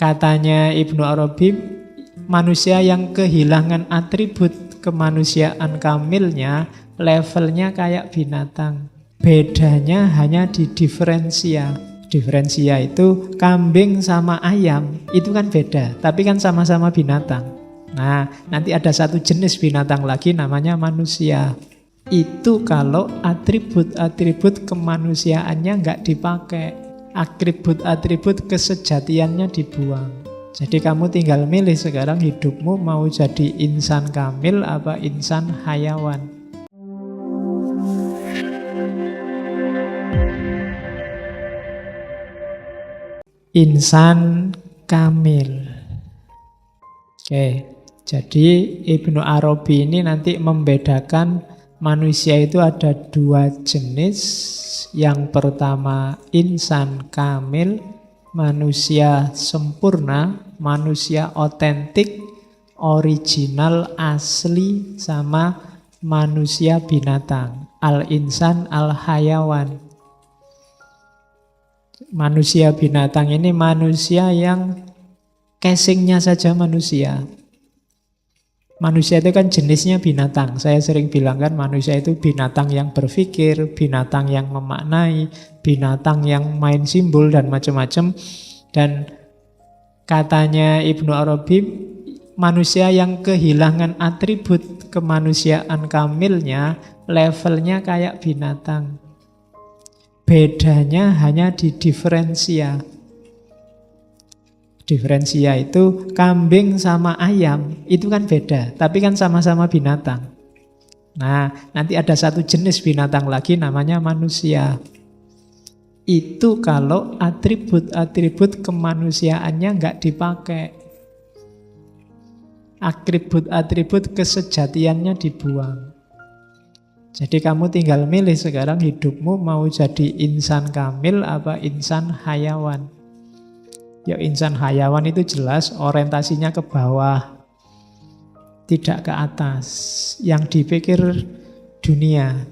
Katanya Ibnu Arabi, manusia yang kehilangan atribut kemanusiaan kamilnya, levelnya kayak binatang. Bedanya hanya di diferensia. Diferensia itu kambing sama ayam, itu kan beda, tapi kan sama-sama binatang. Nah, nanti ada satu jenis binatang lagi namanya manusia. Itu kalau atribut-atribut kemanusiaannya nggak dipakai. Atribut-atribut kesejatiannya dibuang. Jadi kamu tinggal milih sekarang hidupmu mau jadi insan kamil apa insan hayawan. Insan kamil. Oke, jadi Ibnu Arabi ini nanti membedakan manusia itu ada dua jenis. Yang pertama insan kamil, manusia sempurna, manusia otentik, original, asli, sama manusia binatang. Al-insan, al-hayawan. Manusia binatang ini manusia yang casingnya saja manusia. Manusia itu kan jenisnya binatang. Saya sering bilang kan manusia itu binatang yang berpikir, binatang yang memaknai, binatang yang main simbol dan macam-macam. Dan katanya Ibnu Arabi, manusia yang kehilangan atribut kemanusiaan kamilnya, levelnya kayak binatang. Bedanya hanya di diferensia. Diferensia itu kambing sama ayam, itu kan beda, tapi kan sama-sama binatang. Nah, nanti ada satu jenis binatang lagi namanya manusia. Itu kalau atribut-atribut kemanusiaannya nggak dipakai. Atribut-atribut kesejatiannya dibuang. Jadi kamu tinggal milih sekarang hidupmu mau jadi insan kamil apa insan hayawan. Ya insan hayawan itu jelas orientasinya ke bawah, tidak ke atas. Yang dipikir dunia,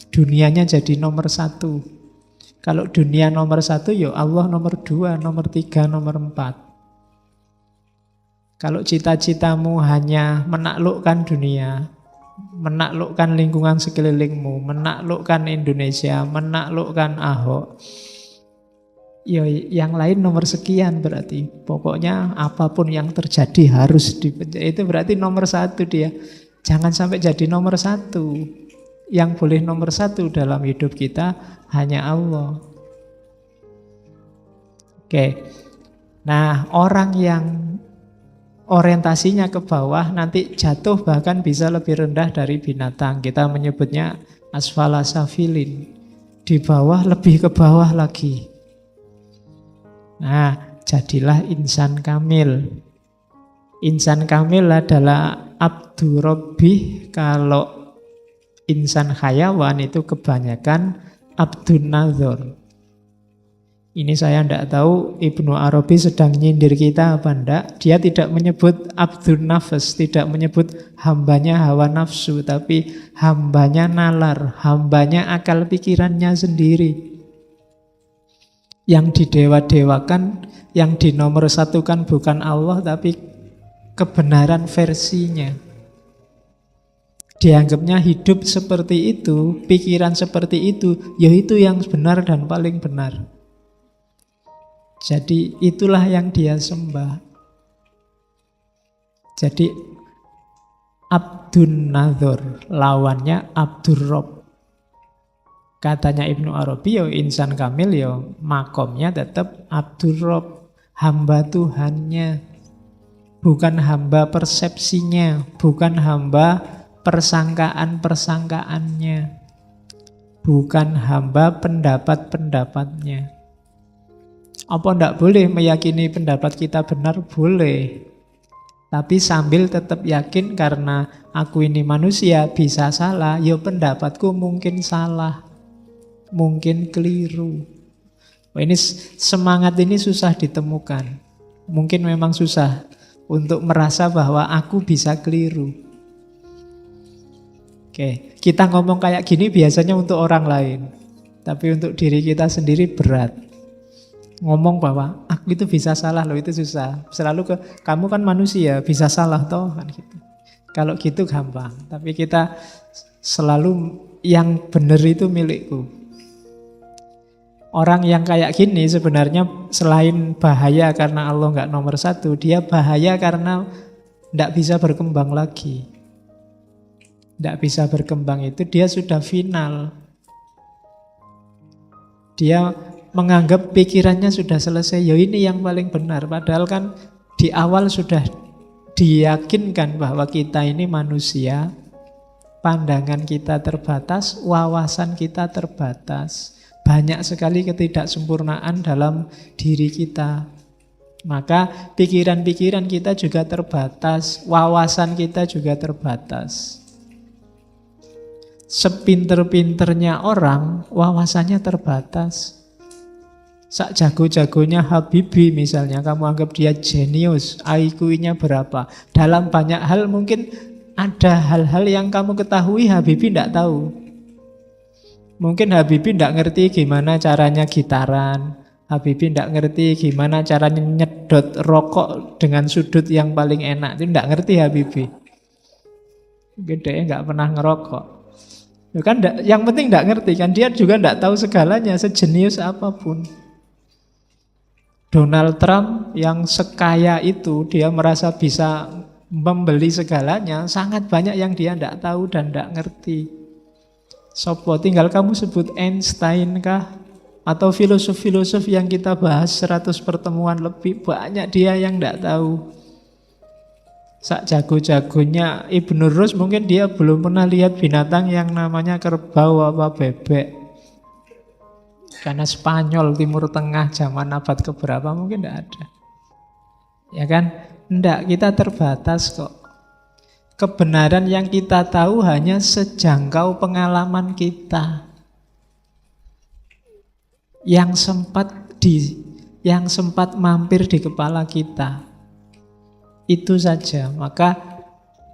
dunianya jadi nomor satu. Kalau dunia nomor satu, ya Allah nomor dua, nomor tiga, nomor empat. Kalau cita-citamu hanya menaklukkan dunia, menaklukkan lingkungan sekelilingmu, menaklukkan Indonesia, menaklukkan Ahok, ya yang lain nomor sekian berarti. Pokoknya apapun yang terjadi harus itu berarti nomor satu dia. Jangan sampai jadi nomor satu. Yang boleh nomor satu dalam hidup kita hanya Allah. Oke. Nah, orang yang orientasinya ke bawah nanti jatuh bahkan bisa lebih rendah dari binatang. Kita menyebutnya asfala safilin. Di bawah lebih ke bawah lagi. Nah, jadilah insan kamil. Insan kamil adalah abdu rabbih. Kalau insan hayawan itu kebanyakan abdun nazar. Ini saya tidak tahu Ibnu Arabi sedang nyindir kita apa enggak. Dia tidak menyebut abdun nafas, tidak menyebut hambanya hawa nafsu, tapi hambanya nalar, hambanya akal pikirannya sendiri. Yang didewa-dewakan, yang dinomorsatukan bukan Allah, tapi kebenaran versinya. Dianggapnya hidup seperti itu, pikiran seperti itu, yaitu yang benar dan paling benar. Jadi itulah yang dia sembah. Jadi Abdun Nadhor, lawannya Abdur Rabb. Katanya Ibnu Arabi, ya insan kamil ya makomnya tetap Abdur Rabb, hamba Tuhannya. Bukan hamba persepsinya, bukan hamba persangkaan-persangkaannya, bukan hamba pendapat-pendapatnya. Apa ndak boleh meyakini pendapat kita benar? Boleh. Tapi sambil tetap yakin karena aku ini manusia bisa salah, ya pendapatku mungkin salah, mungkin keliru. Ini semangat ini susah ditemukan. Mungkin memang susah untuk merasa bahwa aku bisa keliru. Oke, kita ngomong kayak gini biasanya untuk orang lain. Tapi untuk diri kita sendiri berat. ngomong bahwa aku itu bisa salah loh, itu susah. Selalu kamu kan manusia, bisa salah toh kan gitu. Kalau gitu gampang, tapi kita selalu yang benar itu milikku. Orang yang kayak gini sebenarnya selain bahaya karena Allah nggak nomor satu, dia bahaya karena nggak bisa berkembang lagi. Nggak bisa berkembang itu dia sudah final. Dia menganggap pikirannya sudah selesai, ya ini yang paling benar. Padahal kan di awal sudah diyakinkan bahwa kita ini manusia, pandangan kita terbatas, wawasan kita terbatas. Banyak sekali ketidaksempurnaan dalam diri kita. Maka pikiran-pikiran kita juga terbatas, wawasan kita juga terbatas. Sepinter-pinternya orang, wawasannya terbatas. Sak jago-jagonya Habibie misalnya, kamu anggap dia jenius, IQ-nya berapa. Dalam banyak hal mungkin ada hal-hal yang kamu ketahui Habibie tidak tahu. Mungkin Habibie tidak ngerti gimana caranya gitaran, Habibie tidak ngerti gimana caranya nyedot rokok dengan sudut yang paling enak. Itu tidak ngerti Habibie. Mungkin dia nggak pernah ngerokok. Kan yang penting tidak ngerti kan, dia juga tidak tahu segalanya, sejenius apapun. Donald Trump yang sekaya itu, dia merasa bisa membeli segalanya, sangat banyak yang dia tidak tahu dan tidak ngerti. Sopo, tinggal kamu sebut Einstein kah? Atau filosof-filosof yang kita bahas 100 pertemuan lebih, banyak dia yang tidak tahu. Sak jago-jagonya Ibnu Rus mungkin dia belum pernah lihat binatang yang namanya kerbau apa bebek. Karena Spanyol, Timur Tengah, zaman abad keberapa mungkin tidak ada. Ya kan? Tidak, kita terbatas kok. Kebenaran yang kita tahu hanya sejangkau pengalaman kita. Yang sempat mampir di kepala kita. Itu saja, maka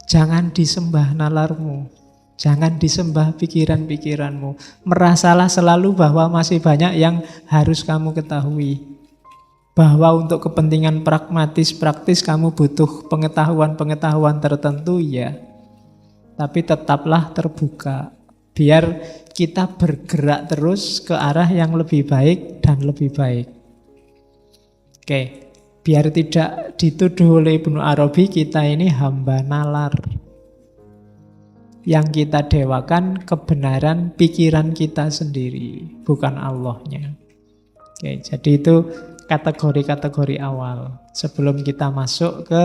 jangan disembah nalarmu, jangan disembah pikiran-pikiranmu. Merasalah selalu bahwa masih banyak yang harus kamu ketahui. Bahwa untuk kepentingan pragmatis, praktis kamu butuh pengetahuan-pengetahuan tertentu ya. Tapi tetaplah terbuka. Biar kita bergerak terus ke arah yang lebih baik dan lebih baik. Oke. Biar tidak dituduh oleh Ibnu Arabi kita ini hamba nalar. Yang kita dewakan kebenaran pikiran kita sendiri, bukan Allahnya. Oke, jadi itu kategori-kategori awal sebelum kita masuk ke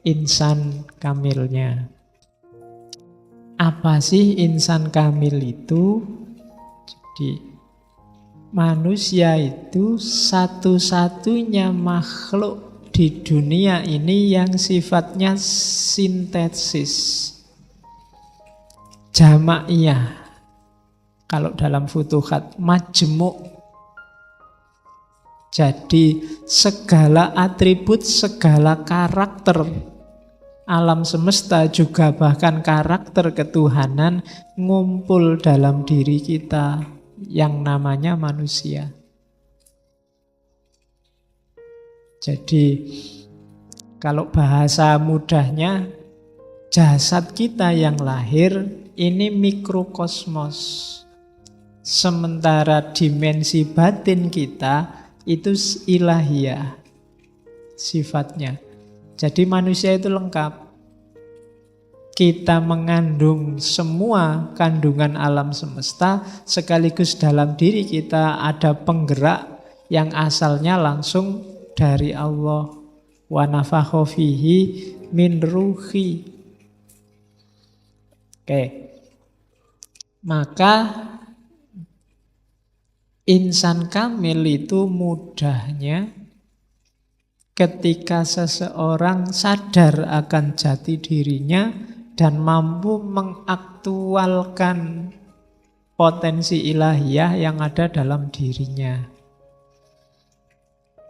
insan kamilnya. Apa sih insan kamil itu? Jadi manusia itu satu-satunya makhluk di dunia ini yang sifatnya sintesis, jamaiyah. Kalau dalam Futuhat, majmuk. Jadi segala atribut, segala karakter alam semesta, juga bahkan karakter ketuhanan ngumpul dalam diri kita yang namanya manusia. Jadi kalau bahasa mudahnya, jasad kita yang lahir ini mikrokosmos. Sementara dimensi batin kita itu ilahiyah sifatnya. Jadi manusia itu lengkap. Kita mengandung semua kandungan alam semesta, sekaligus dalam diri kita ada penggerak yang asalnya langsung dari Allah. Wa nafakha fihi min ruhi. Oke. Maka insan kamil itu mudahnya ketika seseorang sadar akan jati dirinya dan mampu mengaktualkan potensi ilahiyah yang ada dalam dirinya.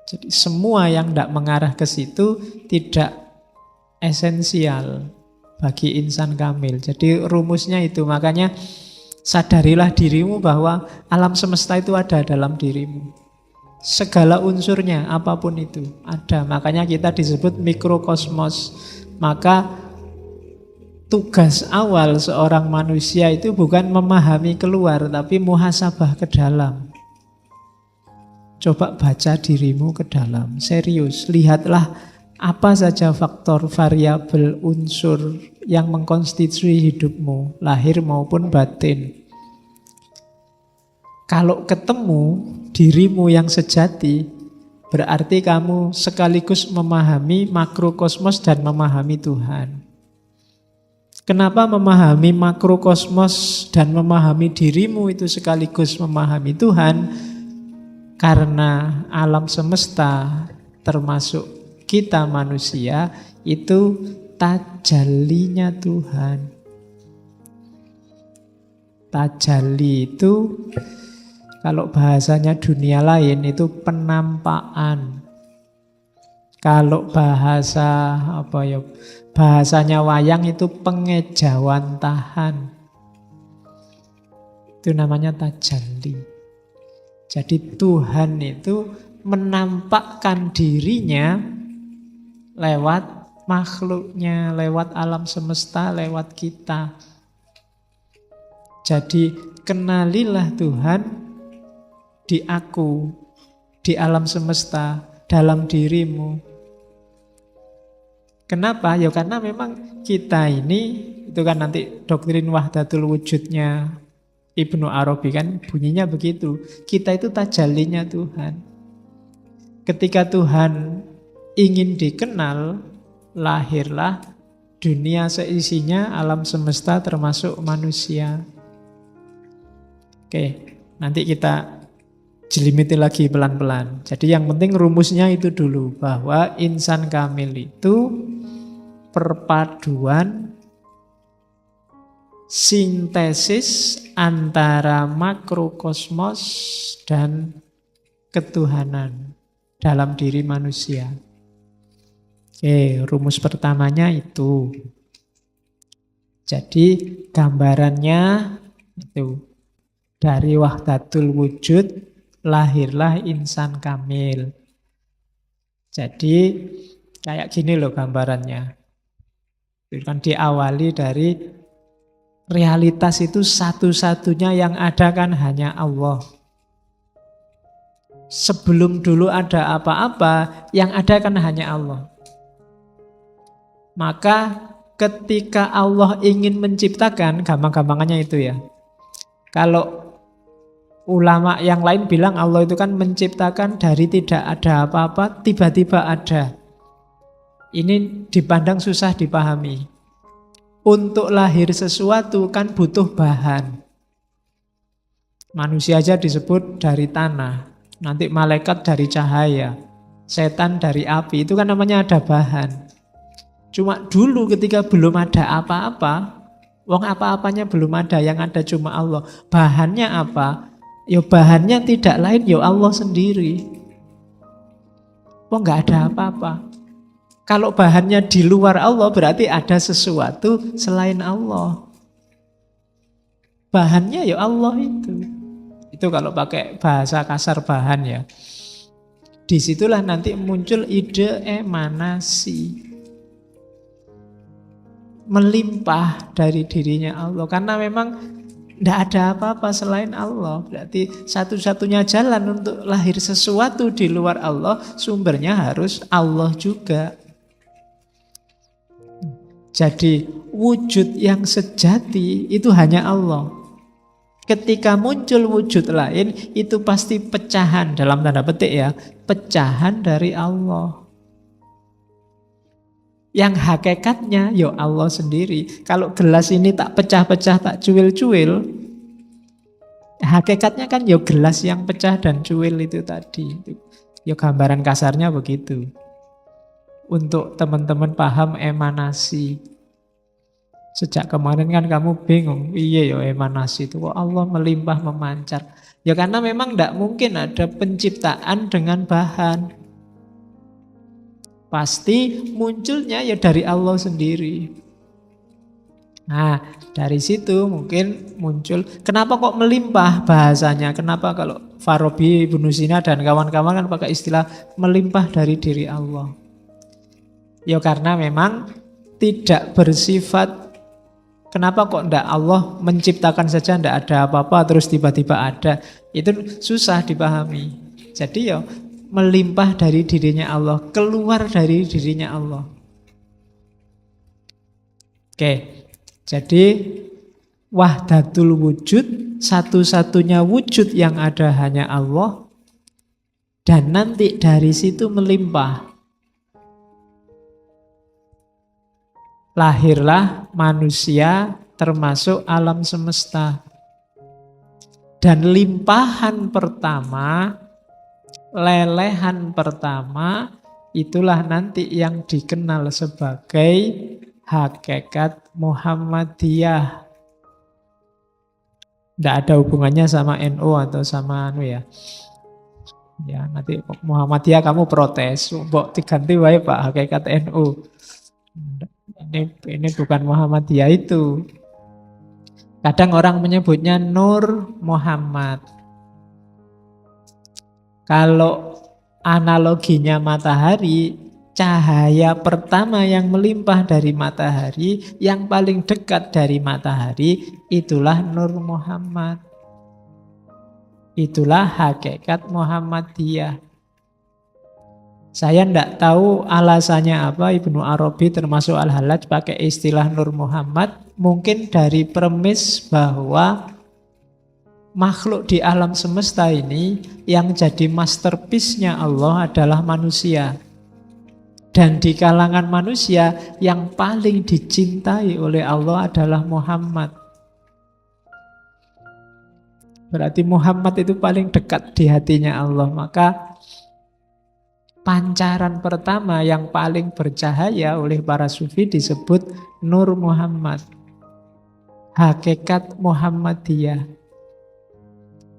Jadi semua yang tidak mengarah ke situ tidak esensial bagi insan kamil. Jadi rumusnya itu, makanya sadarilah dirimu bahwa alam semesta itu ada dalam dirimu. Segala unsurnya, apapun itu ada. Makanya kita disebut mikrokosmos. Maka tugas awal seorang manusia itu bukan memahami keluar, tapi muhasabah ke dalam. Coba baca dirimu ke dalam, serius. Lihatlah apa saja faktor, variabel, unsur yang mengkonstitusi hidupmu, lahir maupun batin. Kalau ketemu dirimu yang sejati, berarti kamu sekaligus memahami makrokosmos dan memahami Tuhan. Kenapa memahami makrokosmos dan memahami dirimu itu sekaligus memahami Tuhan? Karena alam semesta termasuk kita manusia itu tajallinya Tuhan. Tajalli itu kalau bahasanya dunia lain itu penampakan. Kalau bahasanya wayang itu pengejawantahan. Itu namanya tajalli. Jadi Tuhan itu menampakkan dirinya lewat makhluknya, lewat alam semesta, lewat kita. Jadi kenalilah Tuhan di aku, di alam semesta, dalam dirimu. Kenapa? Ya karena memang kita ini, itu kan nanti doktrin wahdatul wujudnya Ibnu Arabi kan bunyinya begitu. Kita itu tajallinya Tuhan. Ketika Tuhan ingin dikenal, lahirlah dunia seisinya, alam semesta termasuk manusia. Oke, nanti kita jelimiti lagi pelan-pelan. Jadi yang penting rumusnya itu dulu, bahwa insan kamil itu perpaduan sintesis antara makrokosmos dan ketuhanan dalam diri manusia. Oke, rumus pertamanya itu. Jadi gambarannya itu dari wahdatul wujud lahirlah insan kamil. Jadi kayak gini loh gambarannya. Itu kan diawali dari realitas itu satu-satunya yang ada kan hanya Allah. Sebelum dulu ada apa-apa, yang ada kan hanya Allah. Maka ketika Allah ingin menciptakan, gampang-gampangannya itu ya. Kalau ulama yang lain bilang Allah itu kan menciptakan dari tidak ada apa-apa, tiba-tiba ada. Ini dipandang susah dipahami. Untuk lahir sesuatu kan butuh bahan. Manusia aja disebut dari tanah, nanti malaikat dari cahaya, setan dari api, itu kan namanya ada bahan. Cuma dulu ketika belum ada apa-apa, wong apa-apanya belum ada, yang ada cuma Allah. Bahannya apa? Ya bahannya tidak lain, ya Allah sendiri. Wong nggak ada apa-apa. Kalau bahannya di luar Allah berarti ada sesuatu selain Allah. Bahannya ya Allah itu. Itu kalau pakai bahasa kasar bahan ya. Disitulah nanti muncul ide emanasi. Melimpah dari dirinya Allah. Karena memang tidak ada apa-apa selain Allah. Berarti satu-satunya jalan untuk lahir sesuatu di luar Allah, sumbernya harus Allah juga. Jadi wujud yang sejati itu hanya Allah. Ketika muncul wujud lain, itu pasti pecahan, dalam tanda petik ya, pecahan dari Allah. Yang hakikatnya ya Allah sendiri. Kalau gelas ini tak pecah-pecah, tak cuil-cuil, hakikatnya kan ya gelas yang pecah dan cuil itu tadi. Ya gambaran kasarnya begitu. Untuk teman-teman paham emanasi. Sejak kemarin kan kamu bingung, iya ya emanasi itu kok Allah melimpah memancar. Ya karena memang tidak mungkin ada penciptaan dengan bahan. Pasti munculnya ya dari Allah sendiri. Nah, dari situ mungkin muncul, kenapa kok melimpah bahasanya? Kenapa kalau Farabi, Ibnu Sina, dan kawan-kawan kan pakai istilah melimpah dari diri Allah? Ya karena memang tidak bersifat, kenapa kok ndak Allah menciptakan saja ndak ada apa-apa terus tiba-tiba ada. Itu susah dipahami. Jadi ya melimpah dari dirinya Allah, keluar dari dirinya Allah. Oke, jadi wahdatul wujud, satu-satunya wujud yang ada hanya Allah, dan nanti dari situ melimpah. Lahirlah manusia termasuk alam semesta. Dan limpahan pertama, lelehan pertama, itulah nanti yang dikenal sebagai hakikat Muhammadiyah. Tidak ada hubungannya sama NU atau sama anu ya. Ya, nanti Muhammadiyah kamu protes, mbok diganti wae Pak hakikat NU. Ini bukan Muhammadiyah itu. Kadang orang menyebutnya Nur Muhammad. Kalau analoginya matahari, cahaya pertama yang melimpah dari matahari, yang paling dekat dari matahari, itulah Nur Muhammad. Itulah hakikat Muhammadiyah. Saya tidak tahu alasannya apa Ibnu Arabi termasuk Al-Hallaj pakai istilah Nur Muhammad. Mungkin dari premis bahwa makhluk di alam semesta ini yang jadi masterpiece-nya Allah adalah manusia. Dan di kalangan manusia yang paling dicintai oleh Allah adalah Muhammad. Berarti Muhammad itu paling dekat di hatinya Allah. Maka pancaran pertama yang paling bercahaya oleh para sufi disebut Nur Muhammad. Hakikat Muhammadiyah.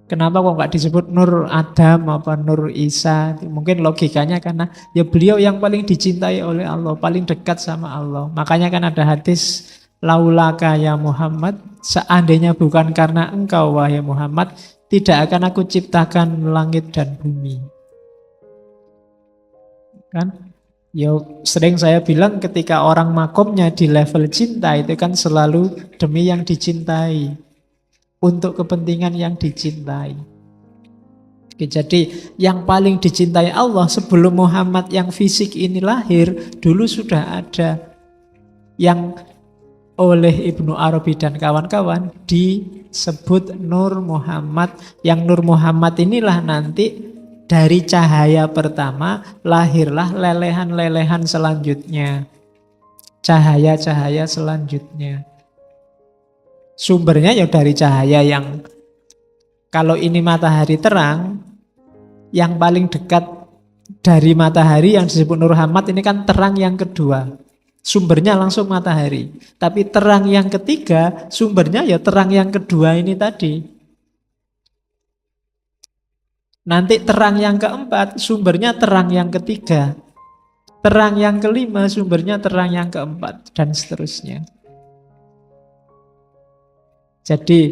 Kenapa kok nggak disebut Nur Adam apa Nur Isa? Mungkin logikanya karena ya beliau yang paling dicintai oleh Allah, paling dekat sama Allah. Makanya kan ada hadis laulaka ya Muhammad, seandainya bukan karena engkau wahai Muhammad, tidak akan aku ciptakan langit dan bumi. Kan? Ya sering saya bilang ketika orang makomnya di level cinta itu kan selalu demi yang dicintai, untuk kepentingan yang dicintai. Oke, jadi yang paling dicintai Allah sebelum Muhammad yang fisik ini lahir, dulu sudah ada yang oleh Ibnu Arabi dan kawan-kawan disebut Nur Muhammad. Yang Nur Muhammad inilah nanti dari cahaya pertama lahirlah lelehan-lelehan selanjutnya, cahaya-cahaya selanjutnya. Sumbernya ya dari cahaya yang, kalau ini matahari terang, yang paling dekat dari matahari yang disebut Nur Muhammad ini kan terang yang kedua. Sumbernya langsung matahari. Tapi terang yang ketiga, sumbernya ya terang yang kedua ini tadi. Nanti terang yang keempat, sumbernya terang yang ketiga. Terang yang kelima, sumbernya terang yang keempat. Dan seterusnya. Jadi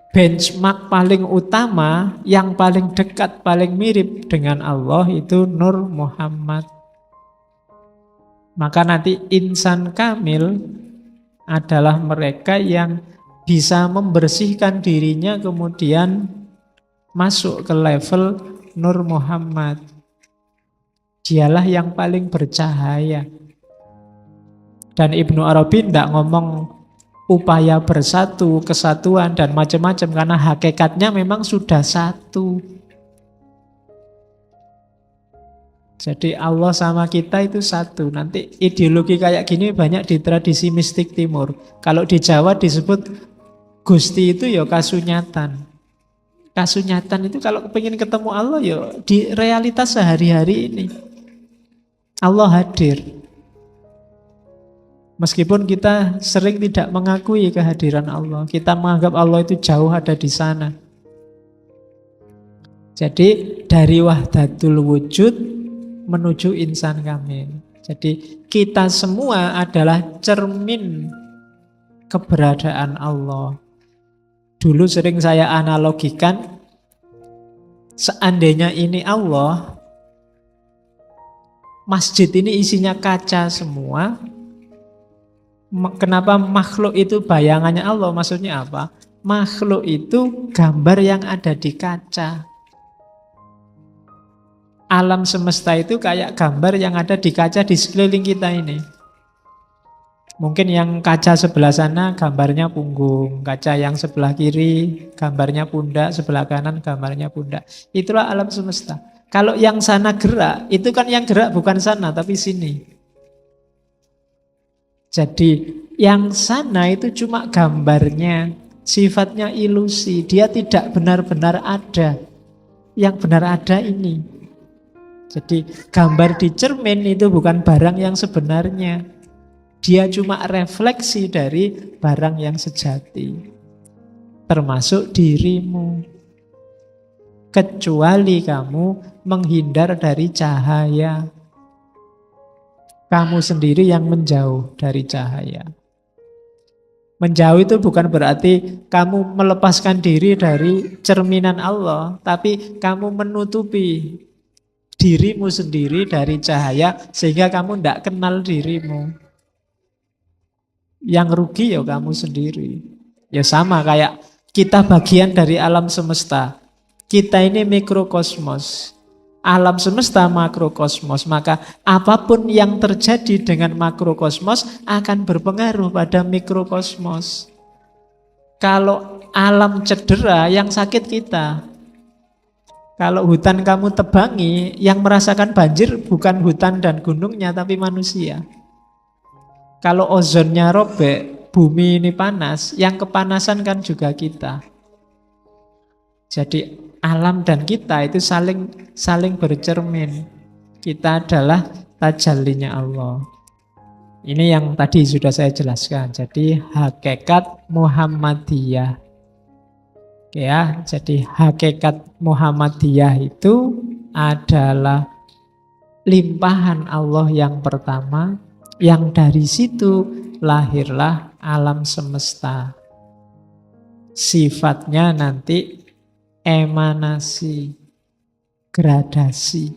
benchmark paling utama, yang paling dekat, paling mirip dengan Allah itu Nur Muhammad. Maka nanti insan kamil adalah mereka yang bisa membersihkan dirinya kemudian masuk ke level Nur Muhammad. Dialah yang paling bercahaya. Dan Ibnu Arabi tidak ngomong upaya bersatu, kesatuan, dan macam-macam. Karena hakikatnya memang sudah satu. Jadi Allah sama kita itu satu. Nanti ideologi kayak gini banyak di tradisi mistik timur. Kalau di Jawa disebut Gusti itu ya kasunyatan. Kasunyatan itu kalau pengen ketemu Allah ya di realitas sehari-hari ini. Allah hadir. Meskipun kita sering tidak mengakui kehadiran Allah. Kita menganggap Allah itu jauh ada di sana. Jadi dari wahdatul wujud menuju insan kamil. Jadi kita semua adalah cermin keberadaan Allah. Dulu sering saya analogikan, seandainya ini Allah, masjid ini isinya kaca semua. Kenapa makhluk itu bayangannya Allah? Maksudnya apa? Makhluk itu gambar yang ada di kaca. Alam semesta itu kayak gambar yang ada di kaca di sekeliling kita ini. Mungkin yang kaca sebelah sana gambarnya punggung, kaca yang sebelah kiri gambarnya pundak, sebelah kanan gambarnya pundak. Itulah alam semesta. Kalau yang sana gerak, itu kan yang gerak bukan sana tapi sini. Jadi yang sana itu cuma gambarnya, sifatnya ilusi, dia tidak benar-benar ada. Yang benar ada ini. Jadi gambar di cermin itu bukan barang yang sebenarnya. Dia cuma refleksi dari barang yang sejati. Termasuk dirimu. Kecuali kamu menghindar dari cahaya. Kamu sendiri yang menjauh dari cahaya. Menjauh itu bukan berarti kamu melepaskan diri dari cerminan Allah, tapi kamu menutupi dirimu sendiri dari cahaya sehingga kamu tidak kenal dirimu. Yang rugi ya kamu sendiri. Ya sama kayak kita bagian dari alam semesta. Kita ini mikrokosmos. Alam semesta makrokosmos. Maka apapun yang terjadi dengan makrokosmos akan berpengaruh pada mikrokosmos. Kalau alam cedera, yang sakit kita. Kalau hutan kamu tebangi, yang merasakan banjir bukan hutan dan gunungnya, tapi manusia. Kalau ozonnya robek, bumi ini panas, yang kepanasan kan juga kita. Jadi alam dan kita itu saling bercermin. Kita adalah tajallinya Allah. Ini yang tadi sudah saya jelaskan. Jadi hakikat Muhammadiyah. Oke ya, jadi hakikat Muhammadiyah itu adalah limpahan Allah yang pertama, yang dari situ lahirlah alam semesta. Sifatnya nanti emanasi, gradasi.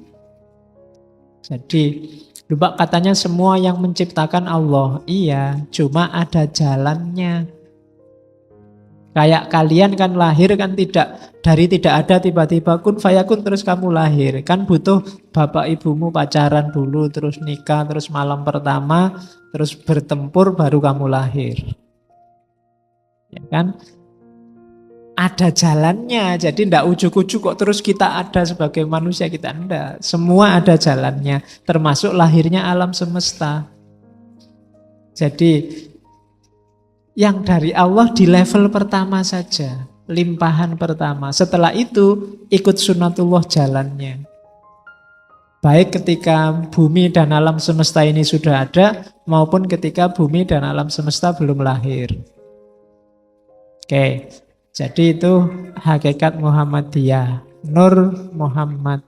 Jadi, lupa katanya semua yang menciptakan Allah. Iya, cuma ada jalannya. Kayak kalian kan lahir kan tidak ada tiba-tiba kun fayakun terus kamu lahir. Kan butuh bapak ibumu pacaran dulu, terus nikah, terus malam pertama, terus bertempur baru kamu lahir. Ya kan? Ada jalannya, jadi tidak ujuk-ujuk kok terus kita ada sebagai manusia, kita enggak. Semua ada jalannya, termasuk lahirnya alam semesta. Jadi yang dari Allah di level pertama saja, limpahan pertama. Setelah itu ikut sunatullah jalannya. Baik ketika bumi dan alam semesta ini sudah ada, maupun ketika bumi dan alam semesta belum lahir. Oke, jadi itu hakikat Muhammadiyah, Nur Muhammad.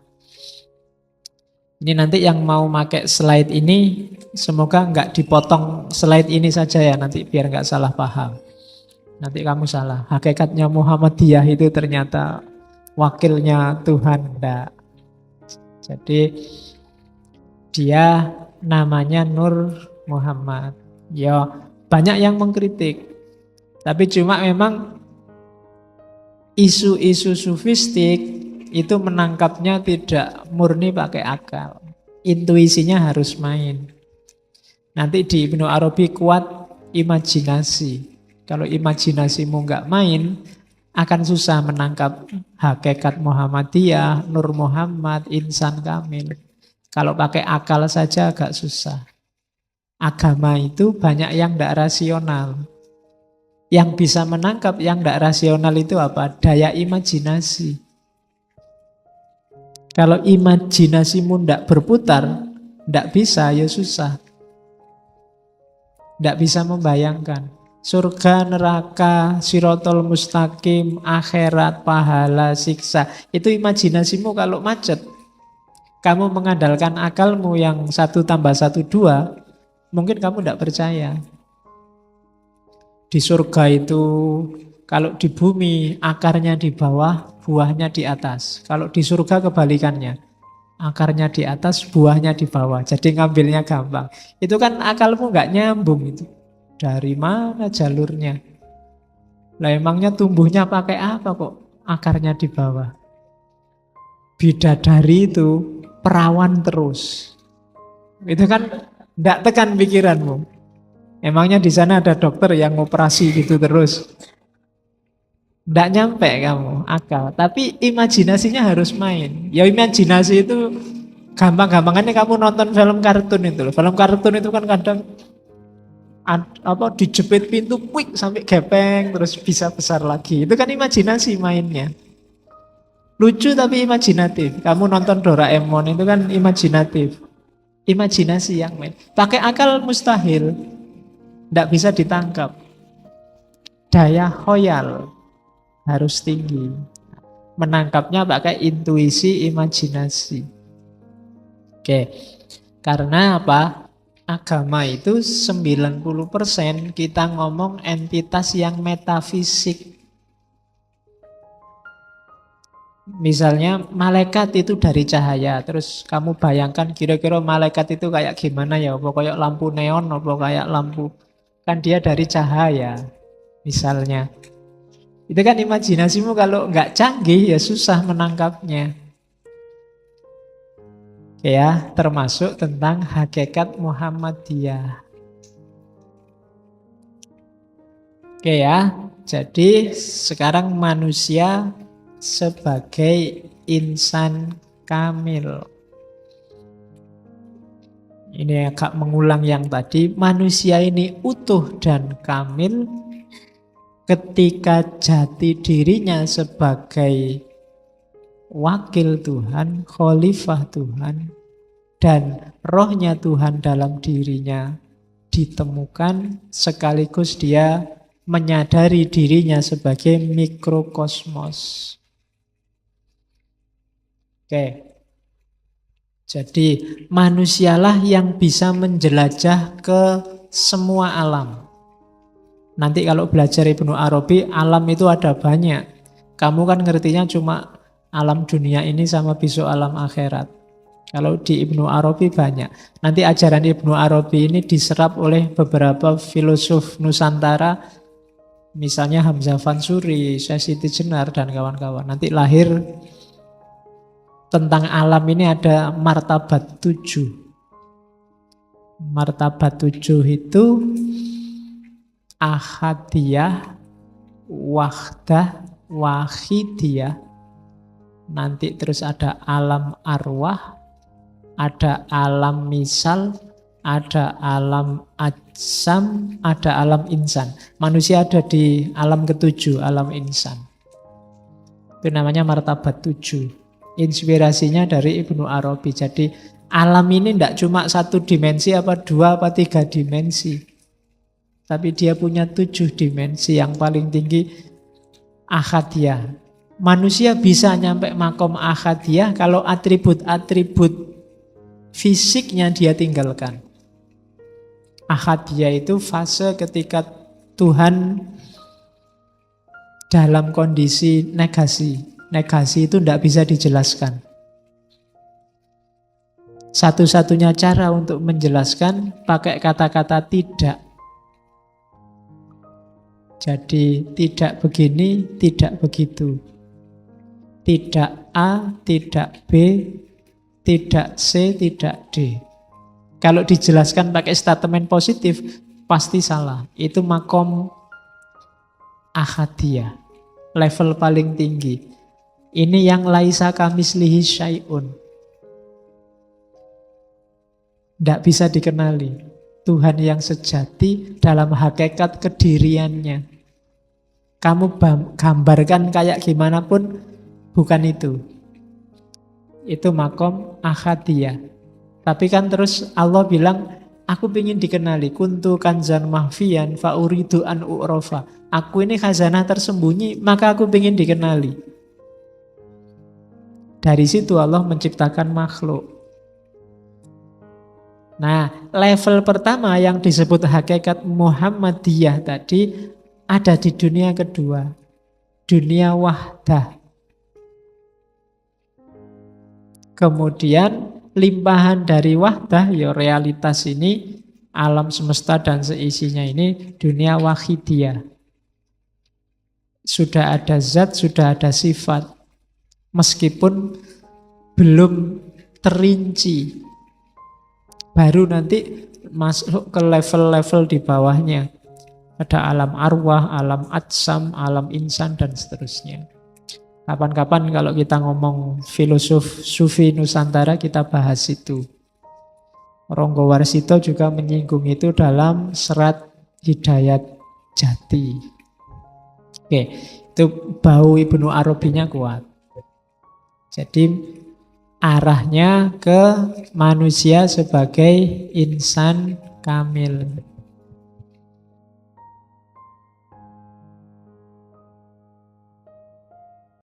Ini nanti yang mau pakai slide ini, semoga nggak dipotong slide ini saja ya, nanti biar nggak salah paham. Nanti kamu salah, hakikatnya Muhammadiyah itu ternyata wakilnya Tuhan, enggak. Jadi dia namanya Nur Muhammad. Ya banyak yang mengkritik, tapi cuma memang isu-isu sufistik itu menangkapnya tidak murni pakai akal. Intuisinya harus main. Nanti di Ibnu Arabi kuat imajinasi. Kalau imajinasimu nggak main, akan susah menangkap hakikat Muhammadiyah, Nur Muhammad, insan kamil. Kalau pakai akal saja agak susah. Agama itu banyak yang tidak rasional. Yang bisa menangkap yang tidak rasional itu apa? Daya imajinasi. Kalau imajinasimu tidak berputar, tidak bisa, ya susah. Tidak bisa membayangkan. Surga, neraka, sirotol mustaqim, akhirat, pahala, siksa. Itu imajinasimu kalau macet. Kamu mengandalkan akalmu yang 1 + 1 = 2, mungkin kamu tidak percaya. Di surga itu kalau di bumi akarnya di bawah, buahnya di atas. Kalau di surga kebalikannya. Akarnya di atas, buahnya di bawah. Jadi ngambilnya gampang. Itu kan akalmu nggak nyambung itu. Dari mana jalurnya? Lah emangnya tumbuhnya pakai apa kok akarnya di bawah? Bidadari itu perawan terus. Itu kan nggak tekan pikiranmu. Emangnya di sana ada dokter yang operasi gitu terus? Nggak nyampe kamu akal. Tapi imajinasinya harus main. Ya imajinasi itu gampang-gampangannya kamu nonton film kartun itu loh. Film kartun itu kan kadang dijepit pintu quick sampai gepeng terus bisa besar lagi. Itu kan imajinasi mainnya. Lucu tapi imajinatif. Kamu nonton Doraemon itu kan imajinatif. Imajinasi yang main. Pakai akal mustahil. Tidak bisa ditangkap. Daya khoyal harus tinggi. Menangkapnya pakai intuisi, imajinasi. Oke. Karena apa? Agama itu 90% kita ngomong entitas yang metafisik. Misalnya malaikat itu dari cahaya. Terus kamu bayangkan kira-kira malaikat itu kayak gimana ya? Apa kayak lampu neon, apa kayak lampu. Kan dia dari cahaya. Misalnya. Itu kan imajinasimu kalau nggak canggih ya susah menangkapnya. Ya, termasuk tentang hakikat Muhammadiyah. Oke ya, jadi sekarang manusia sebagai insan kamil. Ini agak mengulang yang tadi, manusia ini utuh dan kamil ketika jati dirinya sebagai wakil Tuhan, khalifah Tuhan, dan rohnya Tuhan dalam dirinya ditemukan sekaligus dia menyadari dirinya sebagai mikrokosmos. Oke. Jadi manusialah yang bisa menjelajah ke semua alam. Nanti kalau belajar Ibnu Arabi, alam itu ada banyak. Kamu kan ngertinya cuma alam dunia ini sama besok alam akhirat. Kalau di Ibnu Arabi banyak. Nanti ajaran Ibnu Arabi ini diserap oleh beberapa filosof Nusantara. Misalnya Hamzah Fansuri, Syekh Siti Jenar, dan kawan-kawan. Nanti lahir tentang alam ini ada martabat 7. Martabat 7 itu ahadiyah, wahdah, wahidiyah. Nanti terus ada alam arwah, ada alam misal, ada alam ajsam, ada alam insan. Manusia ada di alam ketujuh, alam insan. Itu namanya martabat 7. Inspirasinya dari Ibnu Arabi. Jadi alam ini tidak cuma satu dimensi, apa dua, apa tiga dimensi. Tapi dia punya 7 dimensi. Yang paling tinggi ahadiyah. Manusia bisa nyampe makom ahadiyah kalau atribut-atribut fisiknya dia tinggalkan. Ahadiyah itu fase ketika Tuhan dalam kondisi negasi. Negasi itu tidak bisa dijelaskan. Satu-satunya cara untuk menjelaskan pakai kata-kata tidak. Jadi tidak begini, tidak begitu. Tidak A, tidak B, tidak C, tidak D. Kalau dijelaskan pakai statement positif, pasti salah. Itu makom ahadiyah, level paling tinggi. Ini yang laisa kamislihi syai'un. Tidak bisa dikenali. Tuhan yang sejati dalam hakikat kediriannya. Kamu gambarkan kayak gimana pun, bukan itu. Itu makom ahadiyah. Tapi kan terus Allah bilang, aku ingin dikenali. Kuntu kanzan mahfiyan fa'uridu an u'rofa. Aku ini khazanah tersembunyi, maka aku ingin dikenali. Dari situ Allah menciptakan makhluk. Nah, level pertama yang disebut hakikat Muhammadiyah tadi ada di dunia kedua, dunia wahdah. Kemudian limpahan dari wahdah, ya realitas ini, alam semesta dan seisinya ini, dunia wahidiyah. Sudah ada zat, sudah ada sifat. Meskipun belum terinci. Baru nanti masuk ke level-level di bawahnya. Ada alam arwah, alam atsam, alam insan, dan seterusnya. Kapan-kapan kalau kita ngomong filosof sufi Nusantara, kita bahas itu. Ronggo Warsito juga menyinggung itu dalam serat Hidayat Jati. Oke, itu bau Ibnu Arabinya kuat. Jadi arahnya ke manusia sebagai insan kamil.